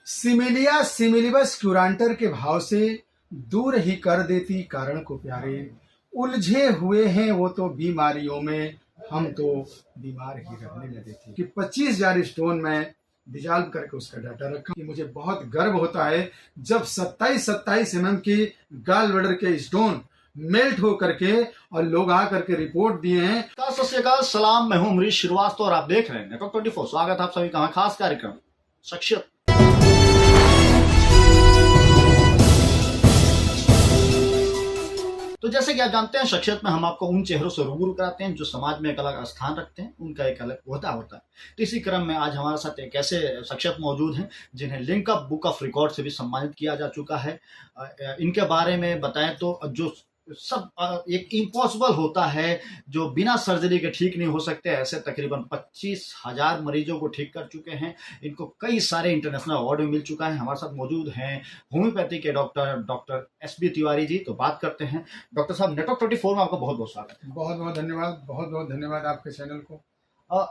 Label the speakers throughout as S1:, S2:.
S1: Similia सिमिलिबस क्यूरांटर के भाव से दूर ही कर देती कारण को प्यारे। उलझे हुए हैं वो तो बीमारियों में, हम तो बीमार ही रहने लगे थे। कि 25,000 स्टोन में डिजॉल्व करके उसका डाटा रखा। कि मुझे बहुत गर्व होता है जब 27 mm की गॉल ब्लैडर के स्टोन मेल्ट हो करके और लोग आ करके रिपोर्ट दिए हैं।
S2: सत श्री अकाल, सलाम। मैं हूं अमरीश श्रीवास्तव और आप देख रहे हैं नेटवर्क 24। स्वागत है आप सभी का खास कार्यक्रम शख्सियत। तो जैसे कि आप जानते हैं, शख्सियत में हम आपको उन चेहरों से रूबरू कराते हैं जो समाज में एक अलग स्थान रखते हैं, उनका एक अलग ओहदा होता है। तो इसी क्रम में आज हमारे साथ एक ऐसे शख्सियत मौजूद हैं जिन्हें लिंकअप बुक ऑफ रिकॉर्ड से भी सम्मानित किया जा चुका है। इनके बारे में बताएं तो जो सब एक इम्पॉसिबल होता है, जो बिना सर्जरी के ठीक नहीं हो सकते, ऐसे तकरीबन 25,000 मरीजों को ठीक कर चुके हैं। इनको कई सारे इंटरनेशनल अवार्ड भी मिल चुका है। हमारे साथ मौजूद हैं होम्योपैथी के डॉक्टर एसबी तिवारी जी। तो बात करते हैं डॉक्टर साहब, नेटवर्क 24 में आपका बहुत बहुत स्वागत है।
S1: बहुत बहुत धन्यवाद, बहुत बहुत धन्यवाद आपके चैनल को।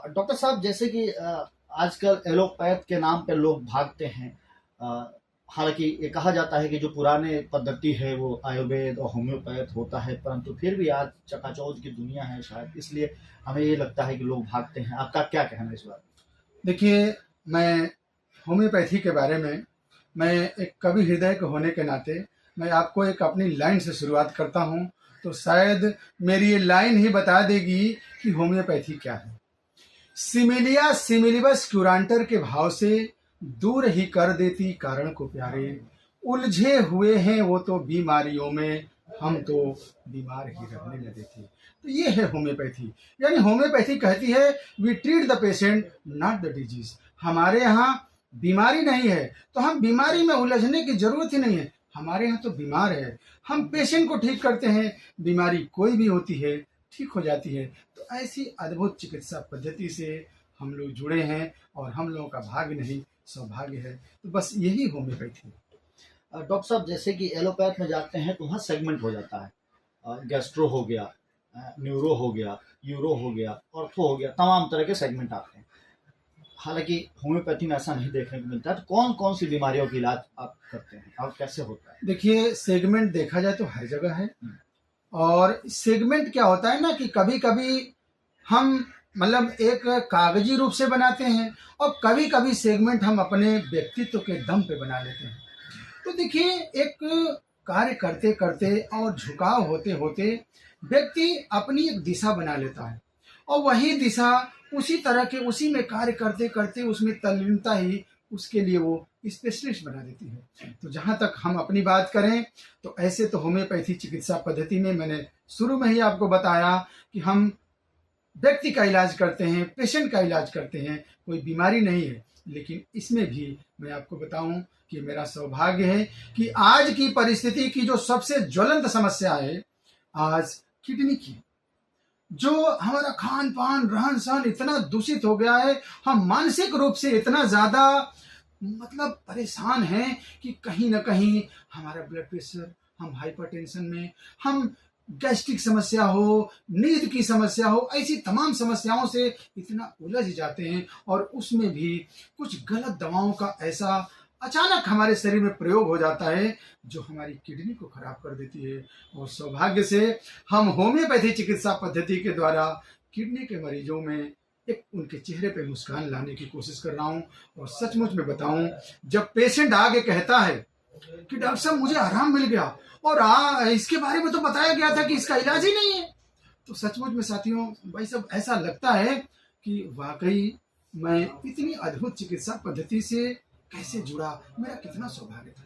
S2: डॉक्टर साहब, जैसे कि आजकल एलोपैथ के नाम पर लोग भागते हैं। हालांकि ये कहा जाता है कि जो पुराने पद्धति है वो आयुर्वेद और होम्योपैथ होता है, परंतु फिर भी आज चकाचौंध की दुनिया है, शायद इसलिए हमें ये लगता है कि लोग भागते हैं। आपका क्या कहना है इस बारे में?
S1: देखिए, मैं होम्योपैथी के बारे में मैं एक कवि हृदय के होने के नाते मैं आपको एक अपनी लाइन से शुरुआत करता हूँ, तो शायद मेरी ये लाइन ही बता देगी कि होम्योपैथी क्या है। सिमिलिया सिमिलिबस क्यूरांटर के भाव से दूर ही कर देती कारण को प्यारे। उलझे हुए हैं वो तो बीमारियों में, हम तो बीमार ही रहने लगे थे। तो ये है होम्योपैथी। यानी होम्योपैथी कहती है we treat the patient not the disease. हमारे यहाँ बीमारी नहीं है तो हम बीमारी में उलझने की जरूरत ही नहीं है। हमारे यहाँ तो बीमार है, हम पेशेंट को ठीक करते हैं। बीमारी कोई भी होती है, ठीक हो जाती है। तो ऐसी अद्भुत चिकित्सा पद्धति से हम लोग जुड़े हैं और हम लोगों का भाग्य नहीं सौभाग्य है। तो बस यही होम्योपैथी है।
S2: डॉक्टर साहब, जैसे कि एलोपैथ में जाते हैं तो वहाँ सेगमेंट हो जाता है। गैस्ट्रो हो गया, न्यूरो हो गया, यूरो हो गया, ऑर्थो हो गया, तमाम तरह के सेगमेंट आते हैं। हालांकि होम्योपैथी में ऐसा नहीं देखने को मिलता है। तो कौन कौन सी बीमारियों का इलाज आप करते हैं और कैसे होता है?
S1: देखिए, सेगमेंट देखा जाए तो हर जगह है। और सेगमेंट क्या होता है ना कि कभी कभी हम मतलब एक कागजी रूप से बनाते हैं और कभी कभी सेगमेंट हम अपने व्यक्तित्व के दम पे बना लेते हैं। तो देखिए, एक कार्य करते करते और झुकाव होते होते व्यक्ति अपनी एक दिशा बना लेता है और वही दिशा उसी तरह के उसी में कार्य करते करते उसमें तल्लीनता ही उसके लिए वो स्पेशलिस्ट बना देती है। तो जहाँ तक हम अपनी बात करें तो ऐसे तो होम्योपैथी चिकित्सा पद्धति में मैंने शुरू में ही आपको बताया कि हम व्यक्ति का इलाज करते हैं, पेशेंट का इलाज करते हैं, कोई बीमारी नहीं है। लेकिन इसमें भी मैं आपको बताऊं कि मेरा सौभाग्य है कि आज की परिस्थिति की जो सबसे ज्वलंत समस्या है आज किडनी की। जो हमारा खान पान रहन सहन इतना दूषित हो गया है, हम मानसिक रूप से इतना ज्यादा मतलब परेशान हैं कि कहीं ना कहीं हमारा ब्लड प्रेशर, हम हाइपरटेंशन में, हम गैस्ट्रिक समस्या हो, नींद की समस्या हो, ऐसी तमाम समस्याओं से इतना उलझ जाते हैं। और उसमें भी कुछ गलत दवाओं का ऐसा अचानक हमारे शरीर में प्रयोग हो जाता है जो हमारी किडनी को खराब कर देती है। और सौभाग्य से हम होम्योपैथी चिकित्सा पद्धति के द्वारा किडनी के मरीजों में एक उनके चेहरे पे मुस्कान लाने की कोशिश कर रहा हूँ। और सचमुच में बताऊं, जब पेशेंट आगे कहता है कि डॉक्टर साहब मुझे आराम मिल गया और इसके बारे में तो बताया गया था कि इसका इलाज ही नहीं है, तो सचमुच में साथियों भाई सब ऐसा लगता है कि वाकई मैं इतनी अद्भुत चिकित्सा पद्धति से कैसे जुड़ा, मेरा कितना सौभाग्य था।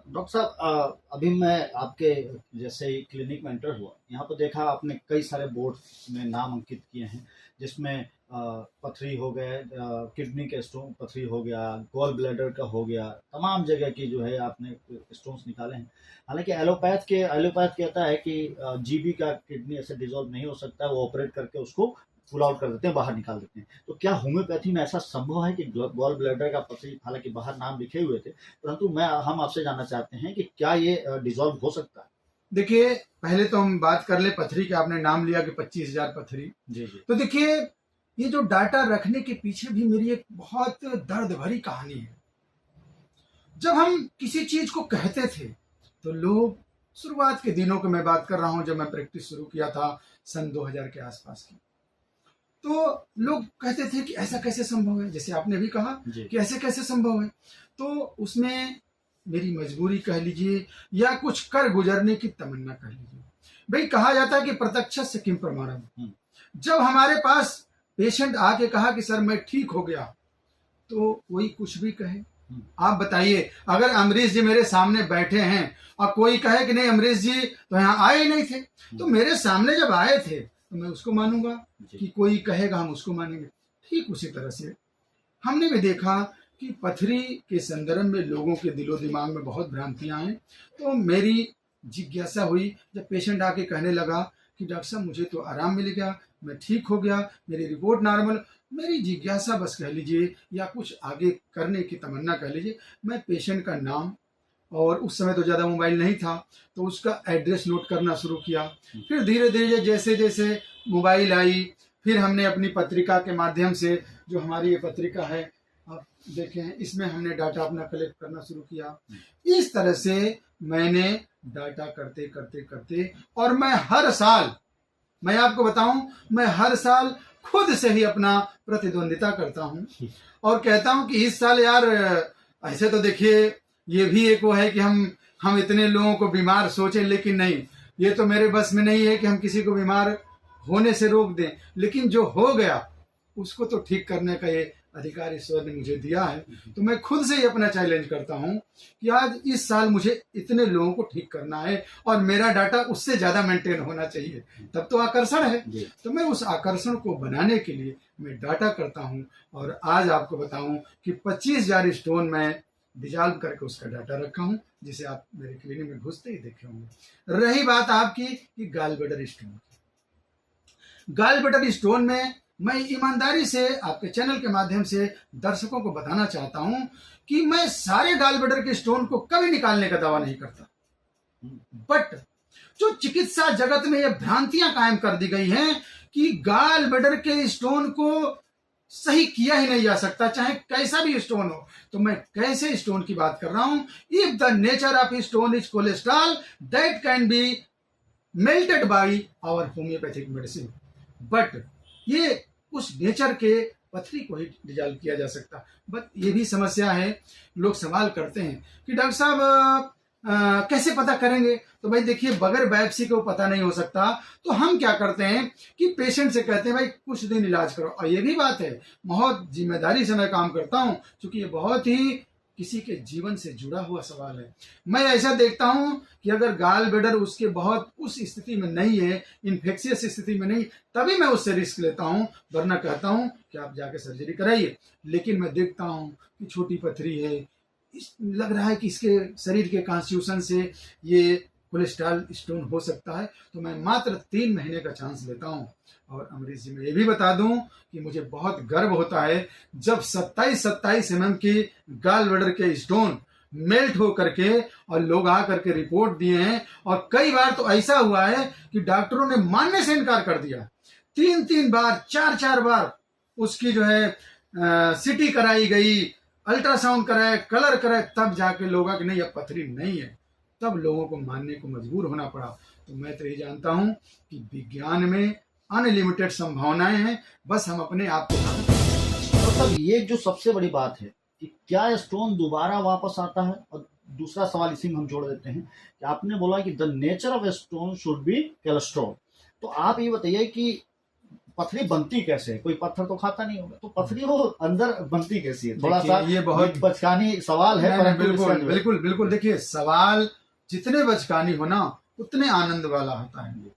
S2: डॉक्टर साहब, अभी मैं आपके जैसे ही क्लिनिक में एंटर हुआ, यहाँ पर देखा आपने कई सारे बोर्ड में नाम अंकित किए हैं, जिसमें पथरी हो गए, किडनी के स्टोन पथरी हो गया, गॉल ब्लैडर का हो गया, तमाम जगह की जो है आपने स्टोन्स निकाले हैं। हालांकि एलोपैथ कहता है कि जीबी का किडनी ऐसे डिजोल्व नहीं हो सकता, वो ऑपरेट करके उसको पुल आउट कर देते हैं, बाहर निकाल देते हैं। तो क्या होम्योपैथी में ऐसा संभव है कि गॉल ब्लैडर का पथरी, हालांकि बाहर नाम लिखे हुए थे, परंतु हम आपसे जानना चाहते हैं कि क्या ये डिजोल्व हो सकता है?
S1: देखिए, पहले तो हम बात कर ले पथरी के। आपने नाम लिया कि 25,000 पथरी।
S2: जी।
S1: तो देखिए, ये जो डाटा रखने के पीछे भी मेरी एक बहुत दर्द भरी कहानी है। जब हम किसी चीज को कहते थे तो लोग, शुरुआत के दिनों की मैं बात कर रहा हूं जब मैं प्रैक्टिस शुरू किया था सन 2000 के आसपास की, तो लोग कहते थे कि ऐसा कैसे संभव है, जैसे आपने भी कहा
S2: जी।
S1: कि ऐसे कैसे संभव है। तो उसमें मेरी मजबूरी कह लीजिए या कुछ कर गुजरने की तमन्ना कह लीजिए। भाई कहा जाता है कि प्रत्यक्ष से किम प्रमाणम। जब हमारे पास पेशेंट आके कहा कि सर मैं ठीक हो गया, तो कोई कुछ भी कहे। आप बताइए, अगर अमरीश जी मेरे सामने बैठे हैं और कोई कहे कि नहीं अमरीश जी तो यहाँ आए ही नहीं थे, तो मेरे सामने जब आए थे तो मैं उसको मानूंगा, कि कोई कहेगा हम उसको मानेंगे। ठीक उसी तरह से हमने भी देखा कि पथरी के संदर्भ में लोगों के दिलो दिमाग में बहुत भ्रांतियां हैं। तो मेरी जिज्ञासा हुई जब पेशेंट आके कहने लगा कि डॉक्टर साहब मुझे तो आराम मिल गया, मैं ठीक हो गया, मेरी रिपोर्ट नॉर्मल। मेरी जिज्ञासा बस कह लीजिए या कुछ आगे करने की तमन्ना कह लीजिए, मैं पेशेंट का नाम, और उस समय तो ज़्यादा मोबाइल नहीं था, तो उसका एड्रेस नोट करना शुरू किया। फिर धीरे धीरे जैसे जैसे मोबाइल आई, फिर हमने अपनी पत्रिका के माध्यम से, जो हमारी ये पत्रिका है आप देखें, इसमें हमने डाटा अपना कलेक्ट करना शुरू किया। इस तरह से मैंने डाटा करते करते करते, और मैं हर साल, मैं आपको बताऊं, मैं हर साल खुद से ही अपना प्रतिद्वंदिता करता हूं और कहता हूं कि इस साल यार, ऐसे तो देखिए ये भी एक वो है कि हम इतने लोगों को बीमार सोचें, लेकिन नहीं, ये तो मेरे बस में नहीं है कि हम किसी को बीमार होने से रोक दें, लेकिन जो हो गया उसको तो ठीक करने का ये अधिकार ईश्वर ने मुझे दिया है। तो मैं खुद से ही अपना चैलेंज करता हूं कि आज इस साल मुझे इतने लोगों को ठीक करना है और मेरा डाटा उससे ज्यादा मेंटेन होना चाहिए, तब तो आकर्षण है। तो मैं उस आकर्षण को बनाने के लिए मैं डाटा करता हूं, और आज आपको बताऊं कि 25,000 स्टोन मैं डिजॉल्व करके उसका डाटा रखा हूं, जिसे आप मेरे क्लिनिक में घुसते ही देखे होंगे। रही बात आपकी कि गॉल ब्लैडर स्टोन की, गॉल ब्लैडर स्टोन में मैं ईमानदारी से आपके चैनल के माध्यम से दर्शकों को बताना चाहता हूं कि मैं सारे गॉल ब्लैडर के स्टोन को कभी निकालने का दावा नहीं करता, बट जो चिकित्सा जगत में ये भ्रांतियां कायम कर दी गई हैं कि गॉल ब्लैडर के स्टोन को सही किया ही नहीं जा सकता, चाहे कैसा भी स्टोन हो। तो मैं कैसे स्टोन की बात कर रहा हूं? If the nature of stone is cholesterol that can be melted by our homeopathic medicine, but ये उस नेचर के पथरी को ही डिजॉल्व किया जा सकता। बट ये भी समस्या है, लोग सवाल करते हैं कि डॉक्टर साहब कैसे पता करेंगे? तो भाई देखिए, बगैर बायोप्सी के वो पता नहीं हो सकता। तो हम क्या करते हैं कि पेशेंट से कहते हैं भाई कुछ दिन इलाज करो। और ये भी बात है, बहुत जिम्मेदारी से मैं काम करता हूं, क्योंकि ये बहुत ही किसी के जीवन से जुड़ा हुआ सवाल है। मैं ऐसा देखता हूं कि अगर गॉल ब्लैडर उसके बहुत उस स्थिति में नहीं है, इन्फेक्शियस स्थिति में नहीं, तभी मैं उससे रिस्क लेता हूं, वरना कहता हूं कि आप जाके सर्जरी कराइए। लेकिन मैं देखता हूं कि छोटी पथरी है, लग रहा है कि इसके शरीर के कॉन्स्टिट्यूशन से ये कोलेस्ट्रॉल स्टोन हो सकता है, तो मैं मात्र 3 महीने का चांस लेता हूं। और अमरीश जी, मैं ये भी बता दूं कि मुझे बहुत गर्व होता है जब 27 mm की गॉल ब्लैडर के स्टोन मेल्ट हो करके और लोग आ करके रिपोर्ट दिए हैं। और कई बार तो ऐसा हुआ है कि डॉक्टरों ने मानने से इनकार कर दिया। 3 बार 4 बार उसकी जो है सीटी कराई गई, अल्ट्रासाउंड कराया, कलर कराया, तब जाके लोग कि नहीं अब पथरी नहीं है, तब लोगों को मानने को मजबूर होना पड़ा। तो मैं तो ये जानता हूं कि विज्ञान में अनलिमिटेड संभावनाएं हैं, बस हम अपने आप को
S2: तो तब ये जो सबसे बड़ी बात है कि क्या स्टोन दोबारा वापस आता है। और दूसरा सवाल इसी में हम जोड़ देते हैं कि आपने बोला कि the nature of stone should be cholesterol. तो आप ये बताइए कि पथरी बनती कैसे है? कोई पत्थर तो खाता नहीं होगा, तो पथरी वो अंदर बनती कैसी है? थोड़ा सा
S1: ये बहुत
S2: बचकानी सवाल है,
S1: बिल्कुल बिल्कुल बिल्कुल। देखिए, सवाल जितने बचकानी हो ना उतने आनंद वाला होता है।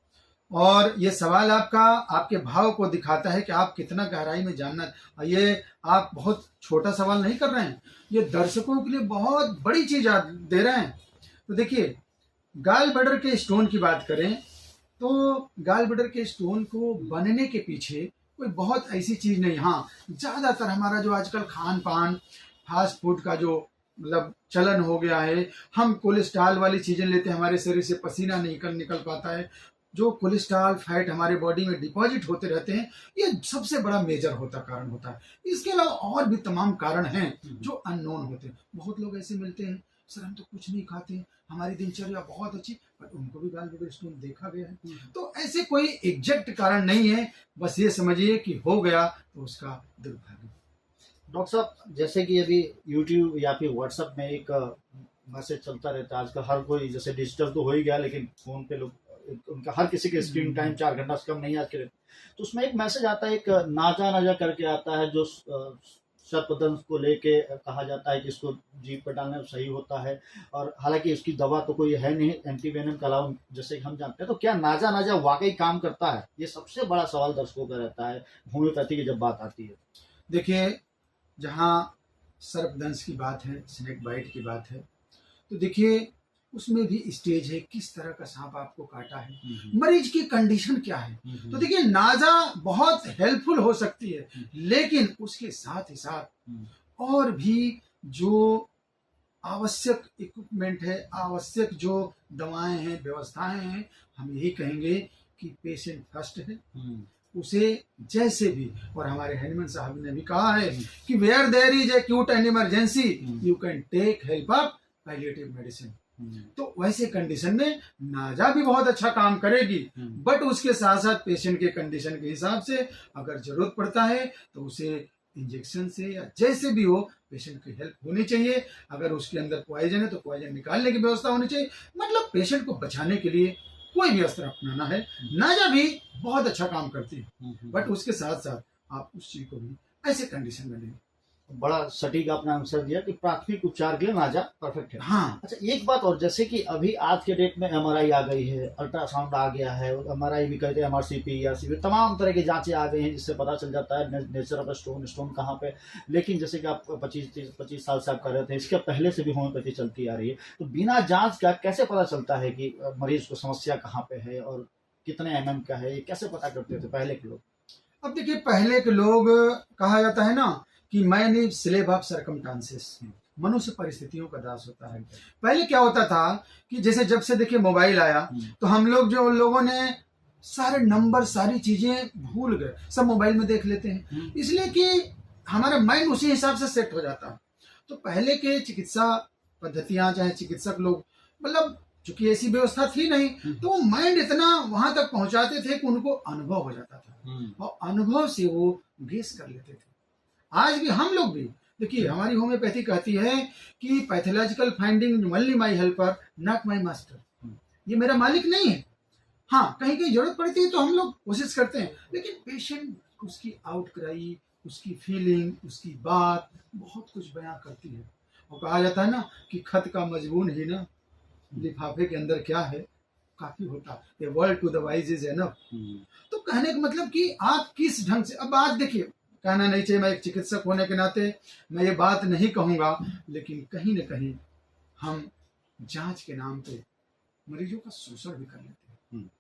S1: और ये सवाल आपका आपके भाव को दिखाता है कि आप कितना गहराई में जानना। ये आप बहुत छोटा सवाल नहीं कर रहे हैं, ये दर्शकों के लिए बहुत बड़ी चीज दे रहे हैं। तो देखिए, गॉल ब्लैडर के स्टोन की बात करें तो गॉल ब्लैडर के स्टोन को बनने के पीछे कोई बहुत ऐसी चीज नहीं। हाँ, ज्यादातर हमारा जो आजकल खान पान, फास्ट फूड का जो मतलब चलन हो गया है, हम कोलेस्ट्रॉल वाली चीजें लेते हैं, हमारे शरीर से पसीना नहीं निकल पाता है, जो कोलेस्ट्रॉल फैट हमारे बॉडी में डिपॉजिट होते रहते हैं, ये सबसे बड़ा मेजर कारण होता है। इसके अलावा और भी तमाम कारण हैं जो अननोन होते हैं। बहुत लोग ऐसे मिलते हैं, सर हम तो कुछ नहीं खाते, हमारी दिनचर्या बहुत अच्छी, पर उनको भी गॉल स्टोन देखा गया है। तो ऐसे कोई एग्जैक्ट कारण नहीं है, बस ये समझिए कि हो गया तो उसका दुर्भाग्य।
S2: डॉक्टर साहब, जैसे कि अभी यूट्यूब या फिर व्हाट्सएप में एक मैसेज चलता रहता है आजकल, हर कोई जैसे डिजिटल तो हो ही गया, लेकिन फोन पे लोग उनका हर किसी के स्क्रीन टाइम 4 घंटा से कम नहीं आज के, तो उसमें एक मैसेज आता है, एक नाजा नाजा करके आता है, जो सर्पदंश को लेके कहा जाता है कि इसको जीभ पर डालने सही होता है, और हालांकि इसकी दवा तो कोई है नहीं एंटीवेनम के अलावा, जैसे कि हम जानते हैं। तो क्या नाजा नाजा वाकई काम करता है? ये सबसे बड़ा सवाल दर्शकों का रहता है होम्योपैथी की जब बात आती है।
S1: देखिए, जहाँ सर्पदंश की बात है, स्नेक बाइट की बात है, तो देखिए उसमें भी स्टेज है, किस तरह का सांप आपको काटा है, मरीज की कंडीशन क्या है। तो देखिए नाजा बहुत हेल्पफुल हो सकती है, लेकिन उसके साथ ही साथ और भी जो आवश्यक इक्विपमेंट है, आवश्यक जो दवाएं हैं, व्यवस्थाएं हैं, हम यही कहेंगे कि पेशेंट फर्स्ट है, उसे जैसे भी, और हमारे हैनिमन साहब ने भी कहा है कि where there is acute and emergency you can take help of palliative medicine. तो वैसे कंडीशन में नाजा भी बहुत अच्छा काम करेगी, बट उसके साथ साथ पेशेंट के कंडीशन के हिसाब से अगर जरूरत पड़ता है तो उसे इंजेक्शन से या जैसे भी हो पेशेंट की हेल्प होनी चाहिए। अगर उसके अंदर पॉइजन है तो पॉइजन निकालने की व्यवस्था होनी चाहिए। मतलब पेशेंट को बचाने के लिए कोई भी अस्त्र अपनाना है। नाजा भी बहुत अच्छा काम करती है, बट उसके साथ साथ आप उस चीज को भी ऐसे कंडीशन में लें।
S2: बड़ा सटीक आपने आंसर दिया कि प्राथमिक उपचार के लिए नाजा परफेक्ट है।
S1: हाँ,
S2: अच्छा, एक बात और, जैसे कि अभी आज के डेट में एमआरआई आ गई है, अल्ट्रासाउंड आ गया है, एमआरआई भी कहते हैं, एमआरसीपी या सीपी, तमाम तरह की जांचें आ गई हैं जिससे पता चल जाता है नेचर ऑफ स्टोन कहाँ पे। लेकिन जैसे कि आप 25 साल से आप कर रहे थे, इसके पहले से भी होम्योपैथी चलती आ रही है, तो बिना जांच का कैसे पता चलता है कि मरीज को समस्या कहाँ पे है और कितने mm का है? ये कैसे पता करते थे पहले के लोग?
S1: अब देखिए पहले के लोग, कहा जाता है ना कि man is slave of circumstances, मनुष्य परिस्थितियों का दास होता है। पहले क्या होता था कि जैसे जब से देखिए मोबाइल आया तो हम लोग जो लोगों ने सारे नंबर सारी चीजें भूल गए, सब मोबाइल में देख लेते हैं, इसलिए कि हमारा माइंड उसी हिसाब से सेट हो जाता है। तो पहले के चिकित्सा पद्धतियां, चाहे चिकित्सक लोग, मतलब चूंकि ऐसी व्यवस्था थी नहीं, तो माइंड इतना वहां तक पहुंचाते थे कि उनको अनुभव हो जाता था और अनुभव से वो गेस कर लेते थे। आज भी हम लोग भी देखिए, हमारी होम्योपैथी कहती है कि pathological finding only my helper not my master, ये मेरा मालिक नहीं है। हाँ, कहीं कहीं जरूरत पड़ती है तो हम लोग कोशिश करते हैं, लेकिन पेशेंट उसकी आउटक्राई, उसकी फीलिंग, उसकी बात बहुत कुछ बयां करती है। और कहा जाता है ना कि खत का मजबून ही ना लिफाफे के अंदर क्या है काफी होता है, word to the wise is enough. तो कहने का मतलब कि आप किस ढंग से, अब बात देखिए, कहना नहीं चाहिए, मैं एक चिकित्सक होने के नाते मैं ये बात नहीं कहूंगा, लेकिन कहीं ना कहीं हम जांच के नाम पे मरीजों का शोषण भी कर लेते हैं।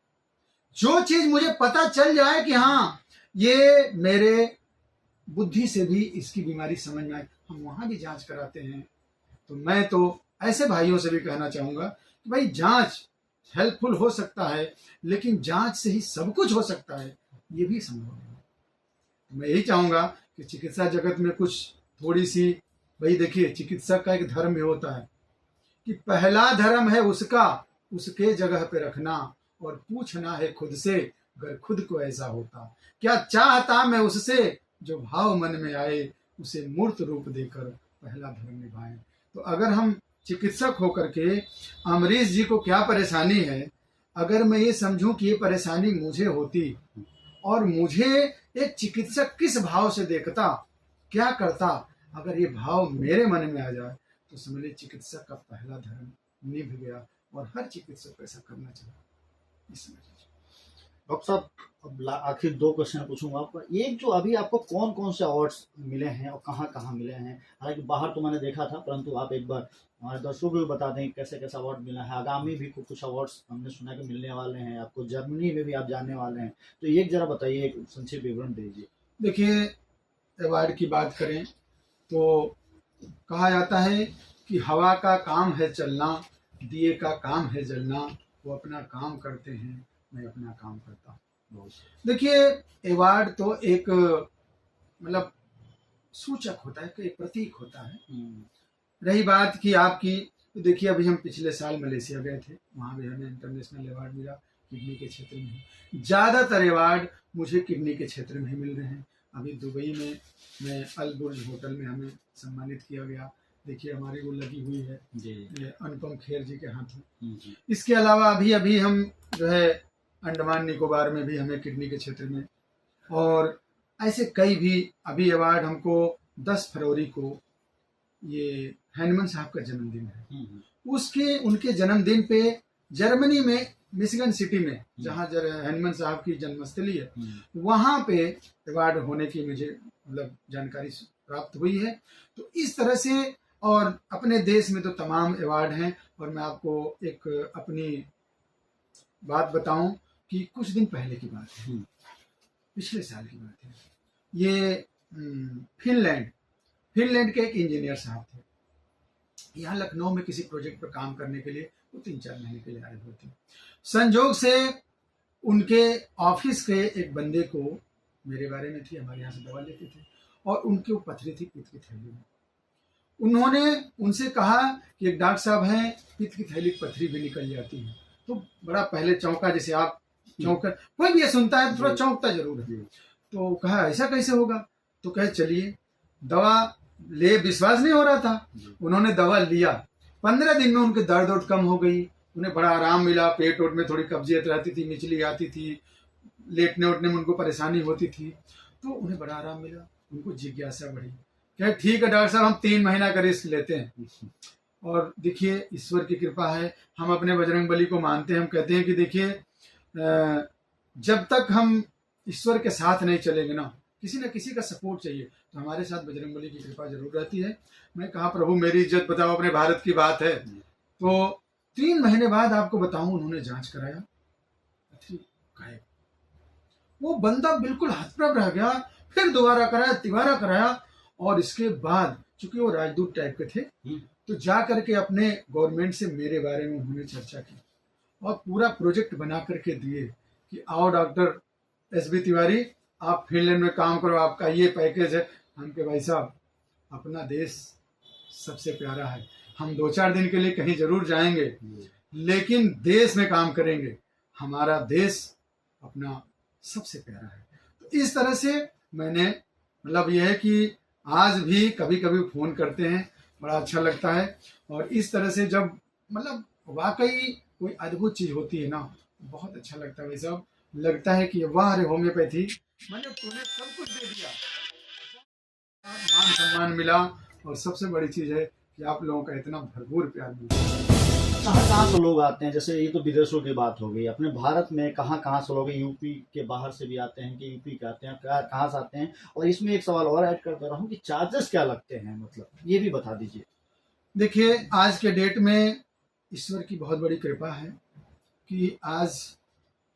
S1: जो चीज मुझे पता चल जाए कि हाँ ये मेरे बुद्धि से भी इसकी बीमारी समझ में आए, हम वहां भी जांच कराते हैं। तो मैं तो ऐसे भाइयों से भी कहना चाहूंगा कि भाई जांच हेल्पफुल हो सकता है, लेकिन जांच से ही सब कुछ हो सकता है ये भी संभव है। मैं यही चाहूंगा कि चिकित्सा जगत में कुछ थोड़ी सी, भाई देखिए चिकित्सक का एक धर्म भी होता है कि पहला धर्म है उसका उसके जगह पे रखना और पूछना है खुद से, अगर खुद को ऐसा होता क्या चाहता मैं उससे, जो भाव मन में आए उसे मूर्त रूप देकर पहला धर्म निभाएं। तो अगर हम चिकित्सक होकर के अमरीश जी को क्या परेशानी है, अगर मैं ये समझूं कि ये परेशानी मुझे होती और मुझे एक चिकित्सक किस भाव से देखता, क्या करता, अगर ये भाव मेरे मन में आ जाए तो समझ लीजिए चिकित्सक का पहला धर्म निभ गया। और हर चिकित्सक को ऐसा करना चाहिए।
S2: डॉक्टर साहब, अब आखिर 2 क्वेश्चन पूछूंगा आपको। एक, जो अभी आपको कौन कौन से अवार्ड्स मिले हैं और कहाँ कहाँ मिले हैं? हालांकि बाहर तो मैंने देखा था, परंतु आप एक बार हमारे दर्शकों को भी बता दें कैसे कैसे अवार्ड मिला है। आगामी भी कुछ अवार्ड्स हमने सुना कि मिलने वाले हैं आपको, जर्मनी में भी आप जाने वाले हैं, तो एक जरा बताइए, एक संक्षिप्त विवरण दीजिए।
S1: देखिए, अवार्ड की बात करें तो कहा जाता है कि हवा का काम है चलना, दिए का काम है जलना, वो अपना काम करते हैं मैं अपना काम करता हूँ।
S2: बहुत
S1: देखिए, अवार्ड तो एक मतलब सूचक होता है, कि एक प्रतीक होता है।
S2: हम्म,
S1: रही बात कि आपकी, तो देखिए अभी हम पिछले साल मलेशिया गए थे, वहाँ भी हमें इंटरनेशनल अवार्ड मिला किडनी के क्षेत्र में। ज़्यादातर अवार्ड मुझे किडनी के क्षेत्र में ही मिल रहे हैं। अभी दुबई में मैं अल बुर्ज होटल में हमें सम्मानित किया गया। देखिए हमारी वो लगी हुई है
S2: जी।
S1: ये अनुपम खेर जी के हाथों।
S2: जी।
S1: इसके अलावा अभी अभी हम जो है अंडमान निकोबार में भी हमें किडनी के क्षेत्र में, और ऐसे कई भी अभी अवार्ड हमको 10 फरवरी को ये हैनमन साहब का जन्मदिन है, उसके उनके जन्मदिन पे जर्मनी में मिशिगन सिटी में जहाँ हैनमन साहब की जन्मस्थली है, वहाँ पे अवार्ड होने की मुझे मतलब जानकारी प्राप्त हुई है। तो इस तरह से, और अपने देश में तो तमाम अवार्ड हैं। और मैं आपको एक अपनी बात बताऊं कि कुछ दिन पहले की बात है, पिछले साल की बात है। ये फिनलैंड के एक इंजीनियर साहब थे, यहाँ लखनऊ में किसी प्रोजेक्ट पर काम करने के लिए वो 3-4 महीने के लिए आए हुए थे। संजोग से उनके ऑफिस के एक बंदे को मेरे बारे में थी, हमारे यहाँ से दवा लेते थे, और उनके वो पथरी थी पित्त की थैली में। उन्होंने उनसे कहा कि एक डॉक्टर साहब हैं, पित्त की थैली पथरी भी निकल जाती है। तो बड़ा पहले चौंका, जैसे आप चौंका, कोई भी ये सुनता है थोड़ा चौंकता जरूर है। तो कहा ऐसा कैसे होगा? तो कहे चलिए दवा ले, विश्वास नहीं हो रहा था। उन्होंने दवा लिया, 15 दिन में उनके दर्द उठ कम हो गई, उन्हें बड़ा आराम मिला। पेट ओट में थोड़ी कब्जियत रहती थी, मिचली आती थी, लेटने उठने में उनको परेशानी होती थी, तो उन्हें बड़ा आराम मिला। उनको जिज्ञासा बढ़ी, कहे ठीक है डॉक्टर साहब, हम 3 महीना का रिस्क लेते हैं। और देखिए ईश्वर की कृपा है, हम अपने बजरंगबली को मानते हैं। हम कहते हैं कि देखिए जब तक हम ईश्वर के साथ नहीं चलेंगे ना, किसी न किसी का सपोर्ट चाहिए, तो हमारे साथ बजरंगबली की कृपा जरूर रहती है। मैं कहा प्रभु मेरी इज्जत बताओ, अपने भारत की बात है। तो 3 महीने बाद आपको बताऊं, उन्होंने जांच कराया, गायब। वो बंदा बिल्कुल हतप्रभ रह गया। फिर दोबारा कराया, तिबारा कराया, और इसके बाद चूंकि वो राजदूत टाइप के थे, तो जा करके अपने गवर्नमेंट से मेरे बारे में उन्होंने चर्चा की और पूरा प्रोजेक्ट बना करके दिए कि आओ डॉक्टर एसबी तिवारी, आप फिनलैंड में काम करो, आपका ये पैकेज है। हम के भाई साहब, अपना देश सबसे प्यारा है, हम 2-4 दिन के लिए कहीं जरूर जाएंगे, लेकिन देश में काम करेंगे। हमारा देश अपना सबसे प्यारा है। तो इस तरह से मैंने, मतलब यह है कि आज भी कभी कभी फ़ोन करते हैं, बड़ा अच्छा लगता है। और इस तरह से जब मतलब वाकई कोई अद्भुत चीज़ होती है ना, बहुत अच्छा लगता है। भाई साहब, लगता है कि वाह रे होम्योपैथी, मैंने तुम्हें सब कुछ दे दिया, मान सम्मान मिला, और सबसे बड़ी चीज़ है कि आप लोगों का इतना भरपूर प्यार मिला।
S2: कहाँ कहाँ से लोग आते हैं? जैसे ये तो विदेशों की बात हो गई, अपने भारत में कहाँ कहाँ से लोग, यूपी के बाहर से भी आते हैं कि यूपी के आते हैं, कहाँ से आते हैं? और इसमें एक सवाल और ऐड कर दे रहा हूँ कि चार्जेस क्या लगते हैं, मतलब ये भी बता दीजिए।
S1: देखिए आज के डेट में ईश्वर की बहुत बड़ी कृपा है कि आज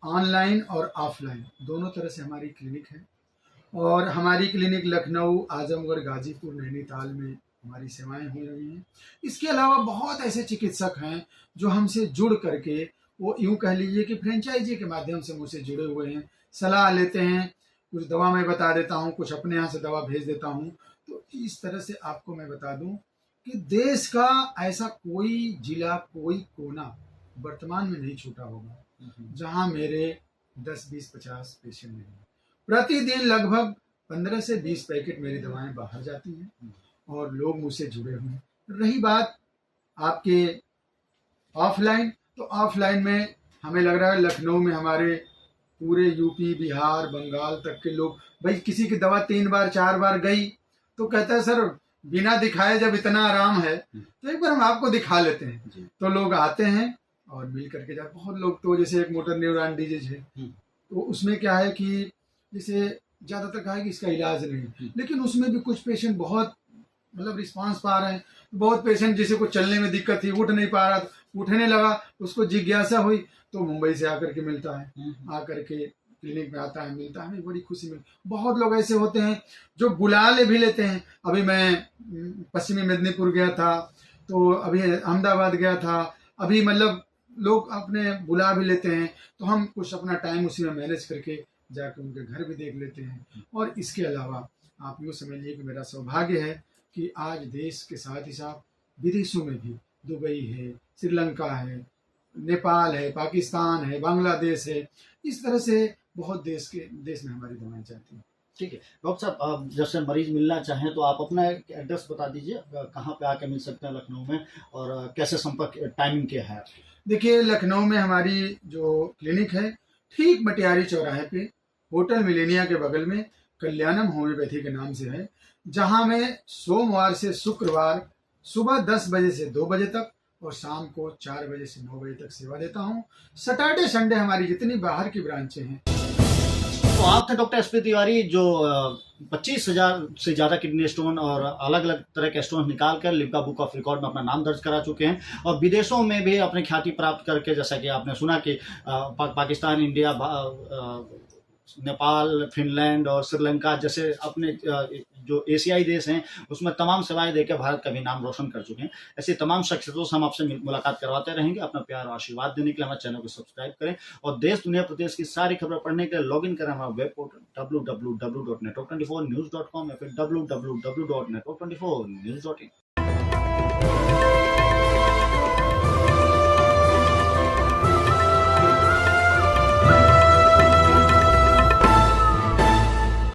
S1: ऑनलाइन और ऑफलाइन दोनों तरह से हमारी क्लिनिक है। और हमारी क्लिनिक लखनऊ, आजमगढ़, गाजीपुर, नैनीताल में हमारी सेवाएं हो रही हैं। इसके अलावा बहुत ऐसे चिकित्सक हैं जो हमसे जुड़ करके, वो यूं कह लीजिए कि फ्रेंचाइजी के माध्यम से मुझसे जुड़े हुए हैं, सलाह लेते हैं। कुछ दवा मैं बता देता हूँ, कुछ अपने यहाँ से दवा भेज देता हूँ। तो इस तरह से आपको मैं बता दूं कि देश का ऐसा कोई जिला, कोई कोना वर्तमान में नहीं छूटा होगा जहां मेरे 10, 20, 50 पेशेंट नहीं हैं। प्रतिदिन लगभग 15 से 20 पैकेट मेरी दवाएं बाहर जाती हैं और लोग मुझसे जुड़े हुए हैं। रही बात आपके ऑफलाइन, तो ऑफलाइन में हमें लग रहा है लखनऊ में हमारे पूरे यूपी, बिहार, बंगाल तक के लोग, भाई किसी की दवा 3 बार 4 बार गई तो कहता है सर बिना दिखाए जब इतना आराम है तो एक बार हम आपको दिखा लेते हैं। तो लोग आते हैं और मिल करके जाते। बहुत लोग तो जैसे एक मोटर न्यूरॉन डिजीज है, तो उसमें क्या है कि जैसे ज़्यादातर कहा है कि इसका इलाज नहीं, लेकिन उसमें भी कुछ पेशेंट बहुत मतलब रिस्पांस पा रहे हैं। बहुत पेशेंट जिसे को चलने में दिक्कत थी, उठ नहीं पा रहा था, उठने लगा, उसको जिज्ञासा हुई तो मुंबई से आकर के मिलता है, आकर के क्लिनिक में आता है, मिलता है, हमें बड़ी खुशी मिलती। बहुत लोग ऐसे होते हैं जो बुला ले भी लेते हैं। अभी मैं पश्चिमी मेदिनीपुर गया था, तो अभी अहमदाबाद गया था, अभी मतलब लोग अपने बुला भी लेते हैं, तो हम कुछ अपना टाइम उसी में मैनेज करके जाकर उनके घर भी देख लेते हैं। और इसके अलावा आप यूँ समझिए कि मेरा सौभाग्य है कि आज देश के साथ ही साथ विदेशों में भी दुबई है, श्रीलंका है, नेपाल है, पाकिस्तान है, बांग्लादेश है, इस तरह से बहुत देश में हमारी दवाएं जाती हैं।
S2: ठीक है डॉक्टर साहब, अब जैसे मरीज मिलना चाहें तो आप अपना एड्रेस बता दीजिए, कहाँ पे आके मिल सकते हैं लखनऊ में, और कैसे संपर्क टाइमिंग क्या है?
S1: देखिए, लखनऊ में हमारी जो क्लिनिक है ठीक मटियारी चौराहे पे होटल मिलेनिया के बगल में कल्याणम होम्योपैथी के नाम से है, जहां मैं सोमवार से शुक्रवार सुबह 10 बजे से 2 बजे तक और शाम को 4 बजे से 9 बजे तक सेवा देता हूं। सैटरडे संडे हमारी जितनी बाहर की ब्रांचें हैं।
S2: तो आप थे डॉक्टर एसपी तिवारी, जो 25,000 से ज़्यादा किडनी स्टोन और अलग अलग तरह के स्टोन निकाल कर लिम्का बुक ऑफ रिकॉर्ड में अपना नाम दर्ज करा चुके हैं, और विदेशों में भी अपने ख्याति प्राप्त करके, जैसा कि आपने सुना कि पाकिस्तान, इंडिया, नेपाल, फिनलैंड और श्रीलंका जैसे अपने जो एशियाई देश हैं उसमें तमाम सेवाएं देकर भारत का भी नाम रोशन कर चुके हैं। ऐसी तमाम शख्सियतों से हम आपसे मुलाकात करवाते रहेंगे। अपना प्यार और आशीर्वाद देने के लिए हमारे चैनल को सब्सक्राइब करें, और देश दुनिया प्रदेश की सारी खबरें पढ़ने के लिए लॉग इन करें हमारा वेब पोर्टल www.network24news.com या फिर www.network24news.in।